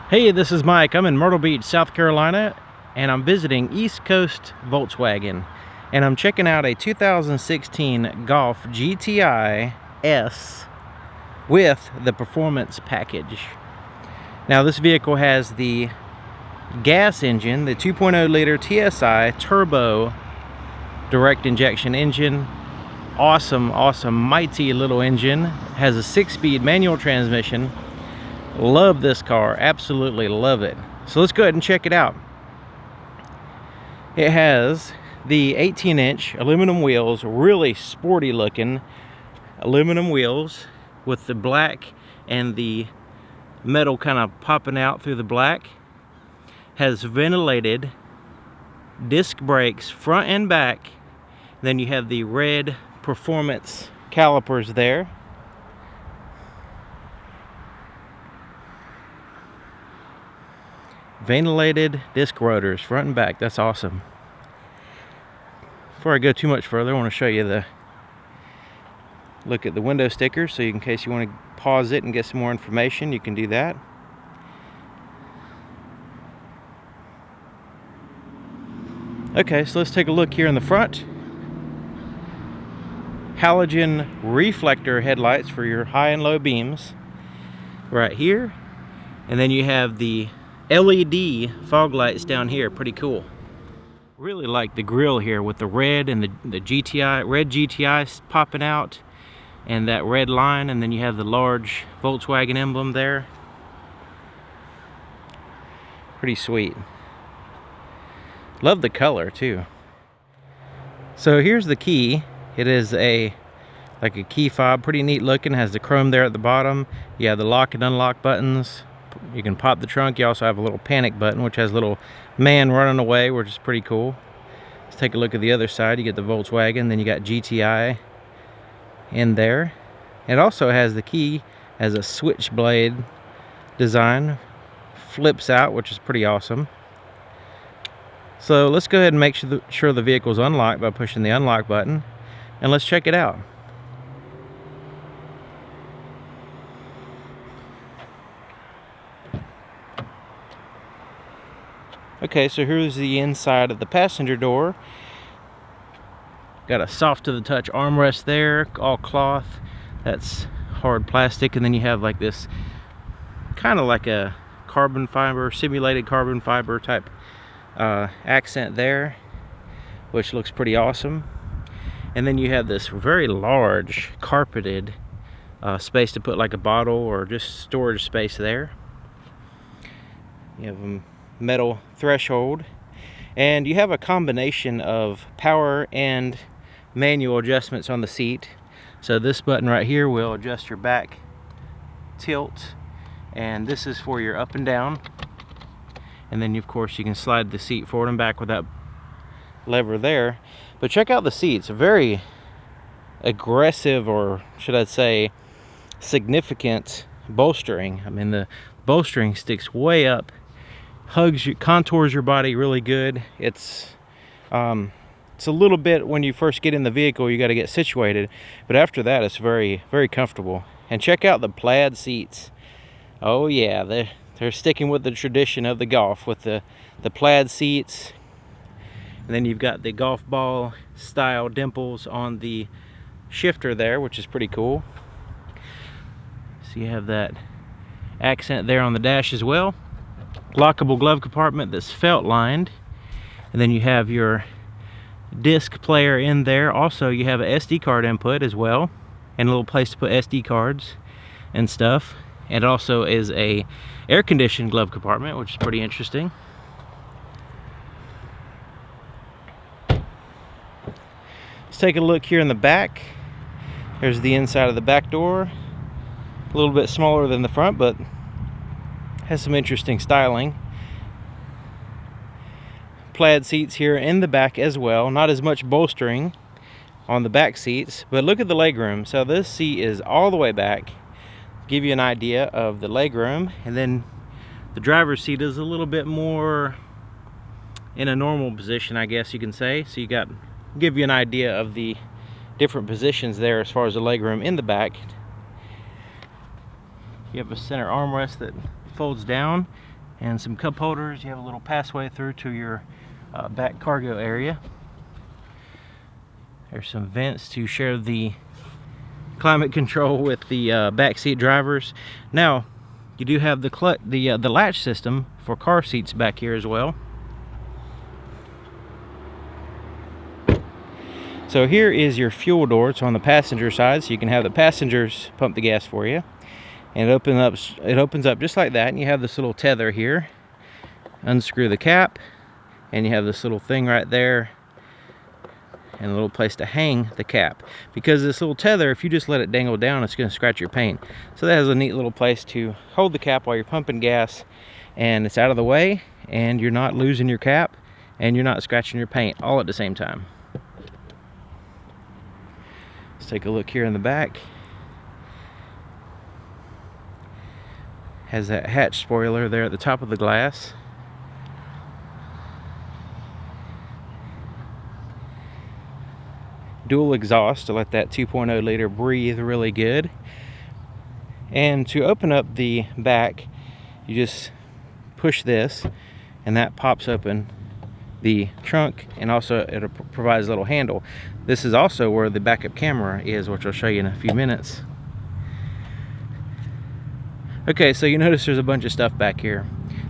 Hey, this is Mike. I'm in Myrtle Beach, South Carolina, and I'm visiting East Coast Volkswagen. And I'm checking out a 2016 Golf GTI S with the performance package. Now, this vehicle has the gas engine, the 2.0 liter TSI turbo direct injection engine. Awesome, mighty little engine. Has a 6-speed manual transmission. Love this car, absolutely love it. So let's go ahead and check it out. It has the 18-inch aluminum wheels, really sporty looking aluminum wheels with the black and the metal kind of popping out through the black. Has ventilated disc brakes front and back. Then you have the red performance calipers there. Ventilated disc rotors front and back. That's awesome. Before I go too much further, I want to show you look at the window stickers, so in case you want to pause it and get some more information, you can do that. Okay, so let's take a look here in the front. Halogen reflector headlights for your high and low beams right here, and then you have the LED fog lights down here. Pretty cool. Really like the grille here with the red and the GTI, red GTI popping out and that red line, and then you have the large Volkswagen emblem there. Pretty sweet. Love the color too. So here's the key. It is like a key fob, pretty neat looking. Has the chrome there at the bottom. You have the lock and unlock buttons. You can pop the trunk. You also have a little panic button, which has a little man running away, which is pretty cool. Let's take a look at the other side. You get the Volkswagen, then you got GTI in there. It also has the key as a switchblade design. Flips out, which is pretty awesome. So let's go ahead and make sure the vehicle's unlocked by pushing the unlock button, and let's check it out. Okay, so here's the inside of the passenger door. Got a soft to the touch armrest there, all cloth. That's hard plastic, and then you have like this kind of like a carbon fiber, simulated carbon fiber type accent there, which looks pretty awesome. And then you have this very large carpeted space to put like a bottle or just storage space there. You have a metal threshold, and you have a combination of power and manual adjustments on the seat. So this button right here will adjust your back tilt, and this is for your up and down. And then of course you can slide the seat forward and back with that lever there. But check out the seats. Very aggressive, or should I say significant bolstering. I mean, the bolstering sticks way up, hugs you, contours your body really good. It's a little bit, when you first get in the vehicle, you got to get situated, but after that it's very, very comfortable. And check out the plaid seats. Oh yeah, they're sticking with the tradition of the Golf with the plaid seats. And then you've got the golf ball style dimples on the shifter there, which is pretty cool. So you have that accent there on the dash as well. Lockable glove compartment that's felt lined, and then you have your disc player in there. Also you have an SD card input as well, and a little place to put SD cards and stuff. And it also is a air conditioned glove compartment, which is pretty interesting. Let's take a look here in the back. There's the inside of the back door. A little bit smaller than the front, but has some interesting styling. Plaid seats here in the back as well. Not as much bolstering on the back seats, but look at the legroom. So this seat is all the way back. Give you an idea of the legroom. And then the driver's seat is a little bit more in a normal position, I guess you can say. So you got, give you an idea of the different positions there as far as the legroom in the back. You have a center armrest that folds down, and some cup holders. You have a little passway through to your back cargo area. There's some vents to share the climate control with the backseat drivers. Now, you do have the latch system for car seats back here as well. So here is your fuel door. It's on the passenger side, so you can have the passengers pump the gas for you. And it opens up just like that, and you have this little tether here. Unscrew the cap, and you have this little thing right there, and a little place to hang the cap. Because this little tether, if you just let it dangle down, it's going to scratch your paint. So that has a neat little place to hold the cap while you're pumping gas, and it's out of the way, and you're not losing your cap, and you're not scratching your paint all at the same time. Let's take a look here in the back. Has that hatch spoiler there at the top of the glass. Dual exhaust to let that 2.0 liter breathe really good. And to open up the back, you just push this, and that pops open the trunk, and also it provides a little handle. This is also where the backup camera is, which I'll show you in a few minutes. Okay, so you notice there's a bunch of stuff back here.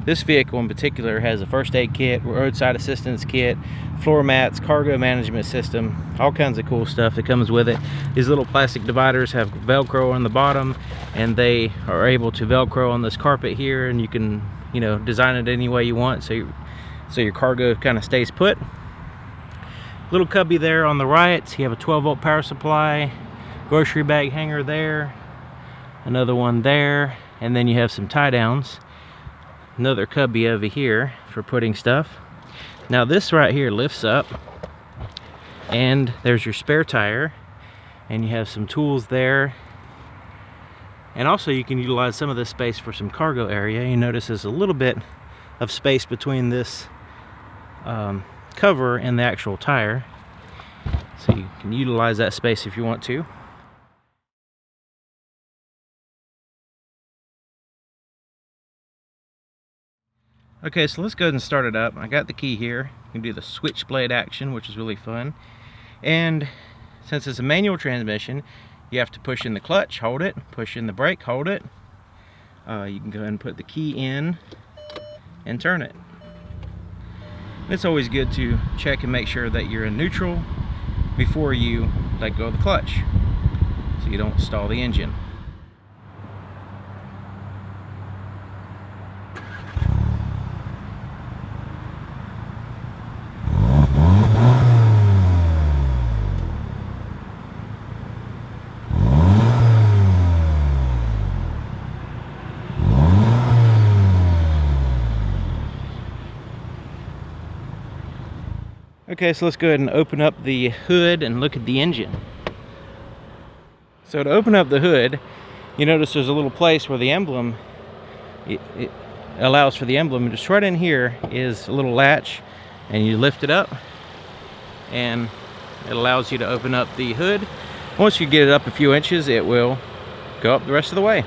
This vehicle in particular has a first aid kit, roadside assistance kit, floor mats, cargo management system, all kinds of cool stuff that comes with it. These little plastic dividers have Velcro on the bottom, and they are able to Velcro on this carpet here, and you can, you know, design it any way you want, so your cargo kind of stays put. Little cubby there on the right. You have a 12-volt power supply, grocery bag hanger there, another one there, and then you have some tie downs. Another cubby over here for putting stuff. Now this right here lifts up, and there's your spare tire, and you have some tools there. And also you can utilize some of this space for some cargo area. You notice there's a little bit of space between this cover and the actual tire, so you can utilize that space if you want to. Okay, so let's go ahead and start it up. I got the key here. You can do the switchblade action, which is really fun. And since it's a manual transmission, you have to push in the clutch, hold it, push in the brake, hold it. You can go ahead and put the key in and turn it. It's always good to check and make sure that you're in neutral before you let go of the clutch, so you don't stall the engine. Okay, so let's go ahead and open up the hood and look at the engine. So to open up the hood, you notice there's a little place where the emblem, it allows for the emblem, and just right in here is a little latch, and you lift it up, and it allows you to open up the hood. Once you get it up a few inches, it will go up the rest of the way.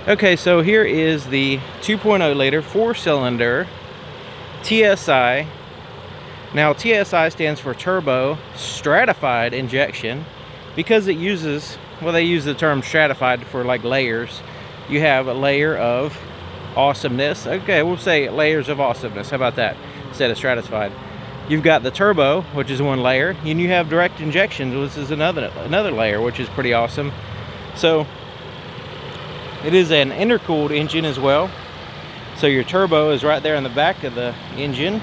Okay, so here is the 2.0 liter 4-cylinder TSI. Now TSI stands for turbo stratified injection, because it uses, well, they use the term stratified for like layers. You have a layer of awesomeness. Okay, we'll say layers of awesomeness. How about that instead of stratified? You've got the turbo, which is one layer, and you have direct injections, which is another layer, which is pretty awesome. So it is an intercooled engine as well. So your turbo is right there in the back of the engine.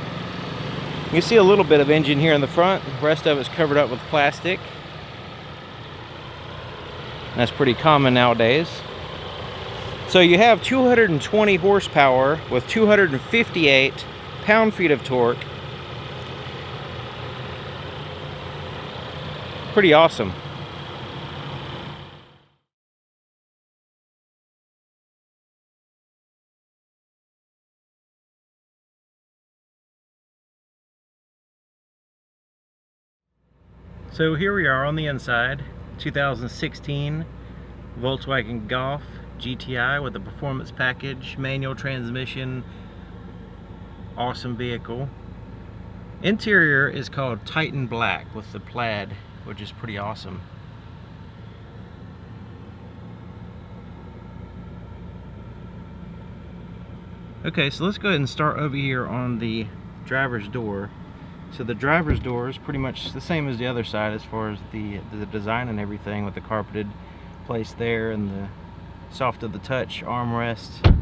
You see a little bit of engine here in the front. The rest of it's covered up with plastic. That's pretty common nowadays. So you have 220 horsepower with 258 pound-feet of torque. Pretty awesome. So here we are on the inside, 2016 Volkswagen Golf GTI with a performance package, manual transmission, awesome vehicle. Interior is called Titan Black with the plaid, which is pretty awesome. Okay, so let's go ahead and start over here on the driver's door. So the driver's door is pretty much the same as the other side as far as the design and everything, with the carpeted place there and the soft to the touch armrest.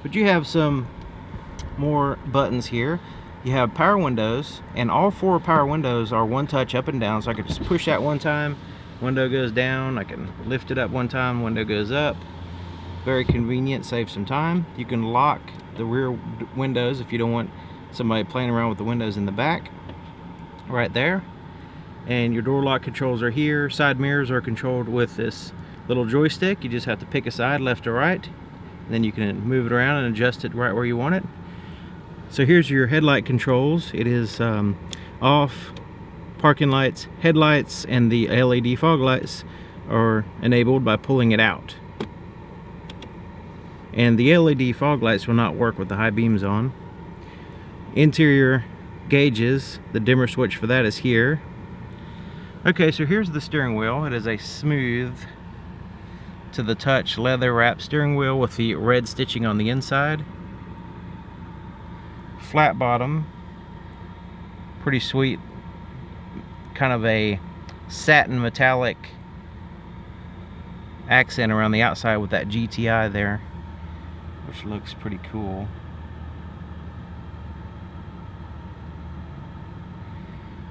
But you have some more buttons here. You have power windows, and all 4 power windows are one touch up and down, so I can just push that one time, window goes down. I can lift it up one time, window goes up. Very convenient, saves some time. You can lock the rear windows if you don't want somebody playing around with the windows in the back, right there. And your door lock controls are here. Side mirrors are controlled with this little joystick. You just have to pick a side, left or right, and then you can move it around and adjust it right where you want it. So here's your headlight controls. It is off, parking lights, headlights, and the LED fog lights are enabled by pulling it out. And the LED fog lights will not work with the high beams on. Interior gauges, the dimmer switch for that is here. Okay, so here's the steering wheel. It is a smooth to the touch leather wrapped steering wheel with the red stitching on the inside. Flat bottom, pretty sweet, kind of a satin metallic accent around the outside with that GTI there, which looks pretty cool.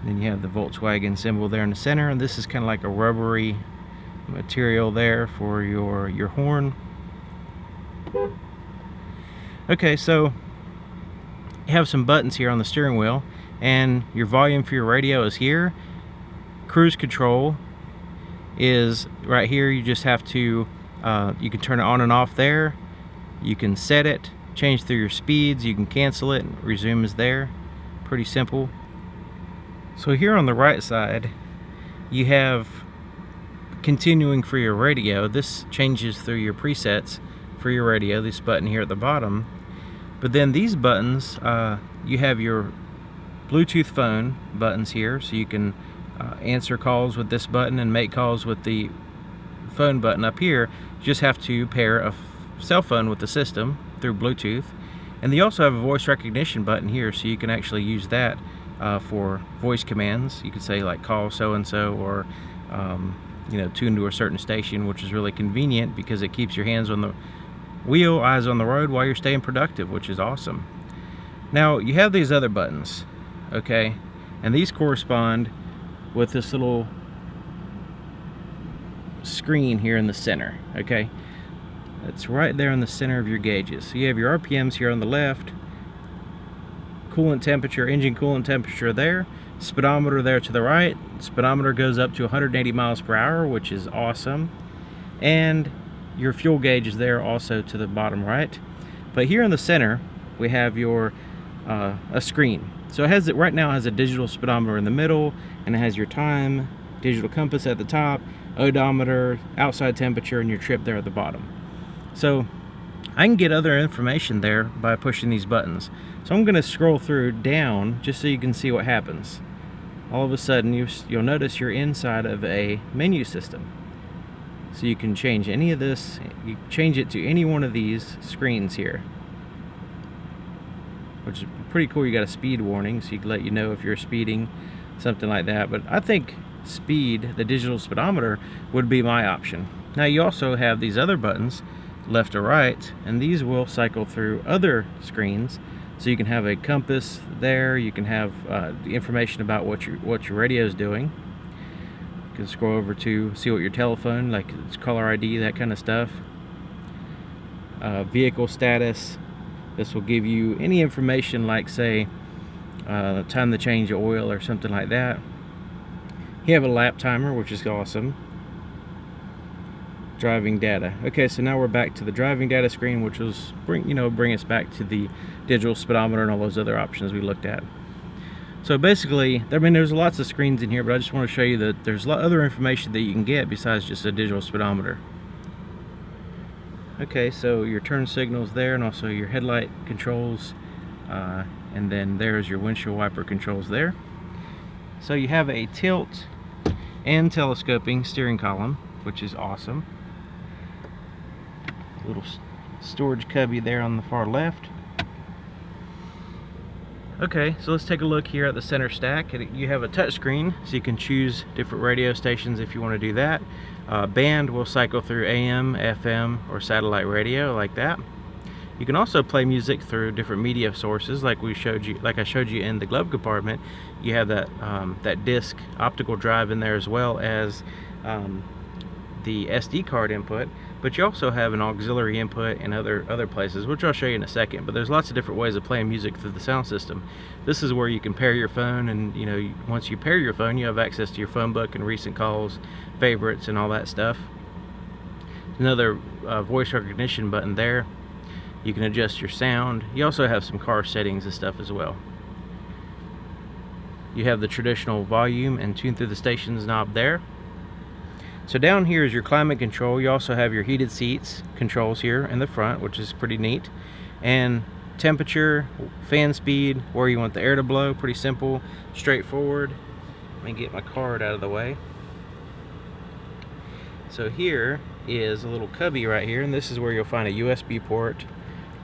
Then you have the Volkswagen symbol there in the center, and this is kind of like a rubbery material there for your horn. Okay, so you have some buttons here on the steering wheel, and your volume for your radio is here. Cruise control is right here. You just have to you can turn it on and off there. You can set it, change through your speeds, you can cancel it, and resume is there. Pretty simple. So here on the right side you have continuing for your radio. This changes through your presets for your radio, this button here at the bottom. But then these buttons, you have your Bluetooth phone buttons here, so you can answer calls with this button and make calls with the phone button up here. You just have to pair a cell phone with the system through Bluetooth. And you also have a voice recognition button here, so you can actually use that for voice commands. You could say like call so-and-so, or you know, tune to a certain station, which is really convenient because it keeps your hands on the wheel, eyes on the road while you're staying productive, which is awesome. Now you have these other buttons, okay, and these correspond with this little screen here in the center, okay. It's right there in the center of your gauges. So you have your RPMs here on the left, coolant temperature, engine coolant temperature there, speedometer there to the right. Speedometer goes up to 180 miles per hour, which is awesome. And your fuel gauge is there also to the bottom right. But here in the center we have your a screen. So it right now has a digital speedometer in the middle, and it has your time, digital compass at the top, odometer, outside temperature, and your trip there at the bottom. So I can get other information there by pushing these buttons. So I'm going to scroll through down just so you can see what happens. All of a sudden you'll notice you're inside of a menu system. So you can change any of this, you change it to any one of these screens here, which is pretty cool. You got a speed warning, so you can let you know if you're speeding, something like that. But I think speed, the digital speedometer, would be my option. Now you also have these other buttons, left or right, and these will cycle through other screens. So you can have a compass there, you can have the information about what your radio is doing. You can scroll over to see what your telephone, like its caller ID, that kind of stuff. Vehicle status. This will give you any information, like say time to change oil or something like that. You have a lap timer, which is awesome. Driving data. Okay, so now we're back to the driving data screen, which was bring us back to the digital speedometer and all those other options we looked at. So basically, I mean, there's lots of screens in here, but I just want to show you that there's a lot of other information that you can get besides just a digital speedometer. Okay, so your turn signals there, and also your headlight controls, and then there's your windshield wiper controls there. So you have a tilt and telescoping steering column, which is awesome. Little storage cubby there on the far left. Okay, so let's take a look here at the center stack. You have a touch screen, so you can choose different radio stations if you want to do that. Band will cycle through AM, FM, or satellite radio like that. You can also play music through different media sources, like I showed you in the glove compartment. You have that that disc optical drive in there, as well as the SD card input, but you also have an auxiliary input in other places, which I'll show you in a second. But there's lots of different ways of playing music through the sound system. This is where you can pair your phone, and once you pair your phone, you have access to your phone book and recent calls, favorites, and all that stuff. Another voice recognition button there. You can adjust your sound. You also have some car settings and stuff as well. You have the traditional volume and tune through the stations knob there. So down here is your climate control. You also have your heated seats controls here in the front, which is pretty neat. And temperature, fan speed, where you want the air to blow. Pretty simple, straightforward. Let me get my card out of the way. So here is a little cubby right here, and this is where you'll find a USB port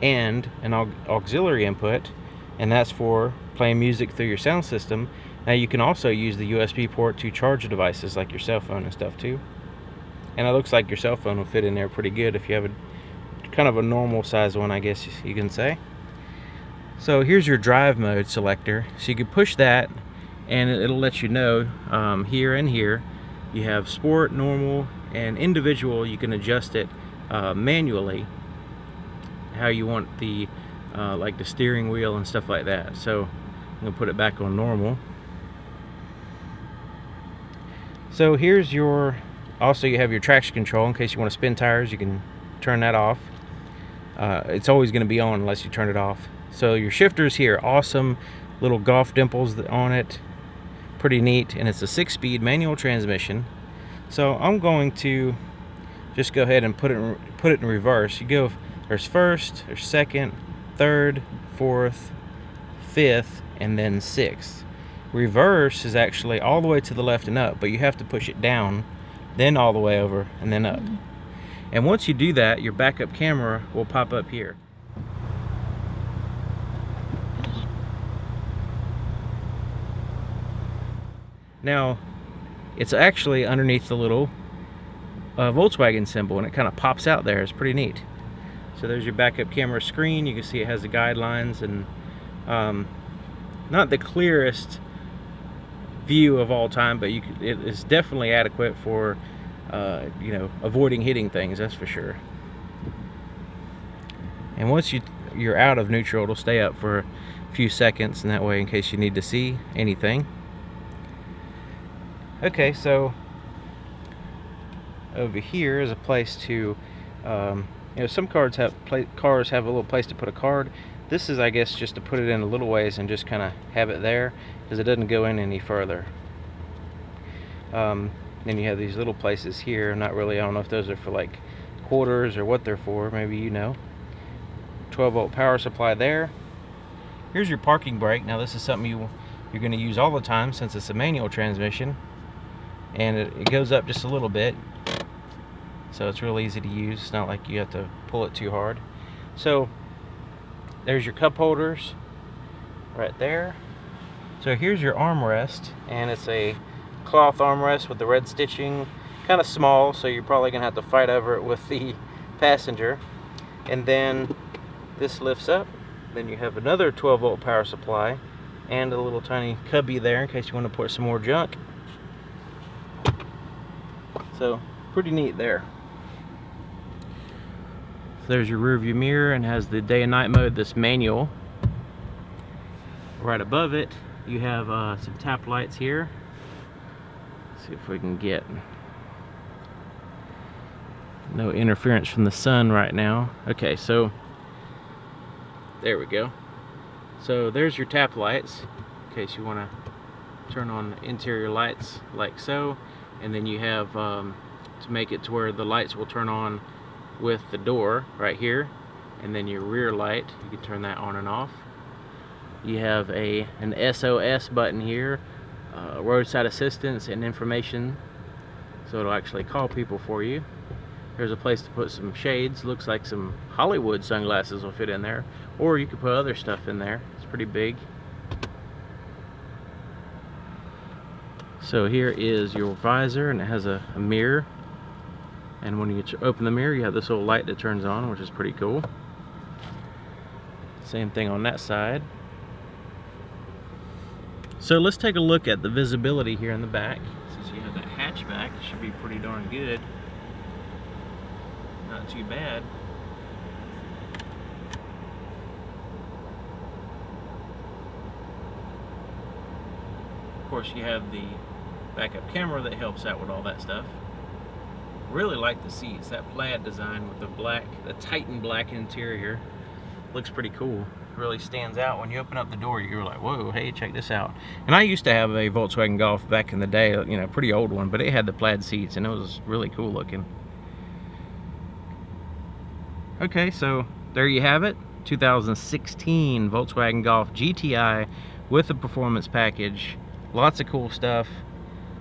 and an auxiliary input, and that's for playing music through your sound system. Now you can also use the USB port to charge devices like your cell phone and stuff too. And it looks like your cell phone will fit in there pretty good if you have a kind of a normal size one, I guess you can say. So here's your drive mode selector. So you can push that and it'll let you know here and here. You have sport, normal, and individual. You can adjust it manually how you want the like the steering wheel and stuff like that. So I'm gonna put it back on normal. So here's your, also you have your traction control in case you want to spin tires. You can turn that off. It's always going to be on unless you turn it off. So your shifters here, awesome little golf dimples on it, pretty neat, and it's a 6-speed manual transmission. So I'm going to just go ahead and put it in reverse. You go, there's first, there's second, third, fourth, fifth, and then sixth. Reverse is actually all the way to the left and up, but you have to push it down, then all the way over, and then up. And once you do that, your backup camera will pop up here. Now, it's actually underneath the little Volkswagen symbol, and it kind of pops out there. It's pretty neat. So there's your backup camera screen. You can see it has the guidelines, and not the clearest view of all time, but it is definitely adequate for avoiding hitting things, that's for sure. And once you're out of neutral, it'll stay up for a few seconds, and that way in case you need to see anything. Okay, so over here is a place to some cars have a little place to put a card. This is, I guess, just to put it in a little ways and just kind of have it there, because it doesn't go in any further. Then you have these little places here. I don't know if those are for like quarters or what they're for. Maybe you know. 12-volt power supply there. Here's your parking brake. Now this is something you're going to use all the time since it's a manual transmission, and it goes up just a little bit, so it's real easy to use. It's not like you have to pull it too hard. So there's your cup holders right there. So here's your armrest, and it's a cloth armrest with the red stitching, kind of small, so you're probably gonna have to fight over it with the passenger. And then this lifts up. Then you have another 12-volt power supply and a little tiny cubby there in case you want to put some more junk. So pretty neat there. There's your rear view mirror, and has the day and night mode, this manual. Right above it you have some tap lights here. Let's see if we can get no interference from the sun right now. Okay, so there we go. So there's your tap lights in case you want to turn on interior lights like so, and then you have to make it to where the lights will turn on with the door right here, and then your rear light, you can turn that on and off. You have an SOS button here, roadside assistance and information, so it'll actually call people for you. There's a place to put some shades. Looks like some Hollywood sunglasses will fit in there, or you could put other stuff in there. It's pretty big. So here is your visor, and it has a mirror, and when you open the mirror, you have this little light that turns on, which is pretty cool. Same thing on that side. So let's take a look at the visibility here in the back. Since you have that hatchback, it should be pretty darn good. Not too bad. Of course, you have the backup camera that helps out with all that stuff. Really like the seats, that plaid design with the Titan black interior. Looks pretty cool. Really stands out. When you open up the door, you're like, whoa, hey, check this out. And I used to have a Volkswagen Golf back in the day, you know, pretty old one, but it had the plaid seats and it was really cool looking. Okay, so there you have it. 2016 Volkswagen Golf GTI with a performance package. Lots of cool stuff.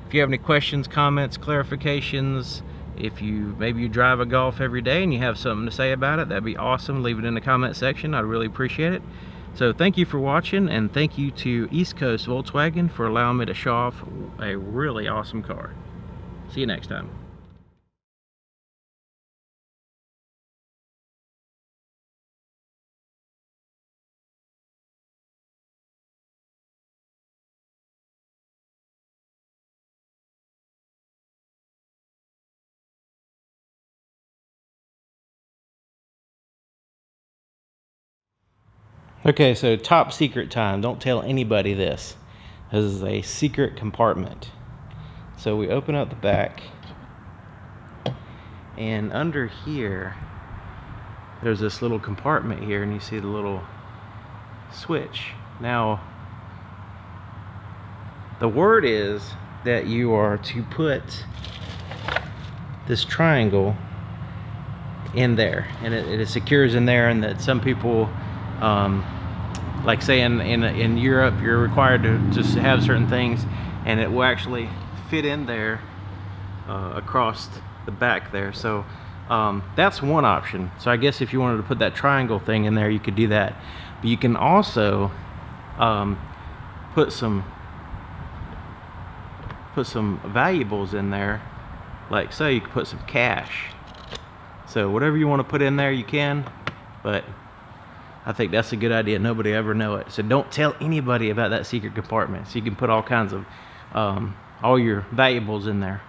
If you have any questions, comments, clarifications, maybe you drive a Golf every day and you have something to say about it, that'd be awesome. Leave it in the comment section. I'd really appreciate it. So thank you for watching, and thank you to East Coast Volkswagen for allowing me to show off a really awesome car. See you next time. Okay, so top secret time. Don't tell anybody this. This is a secret compartment. So we open up the back, and under here, there's this little compartment here, and you see the little switch. Now, the word is that you are to put this triangle in there, and it secures in there, and that some people, like say in Europe, you're required to just have certain things, and it will actually fit in there across the back there. So that's one option. So I guess if you wanted to put that triangle thing in there, you could do that. But you can also put some valuables in there. Like, say you could put some cash. So whatever you want to put in there, you can, but I think that's a good idea. Nobody ever know it. So don't tell anybody about that secret compartment. So you can put all kinds of all your valuables in there.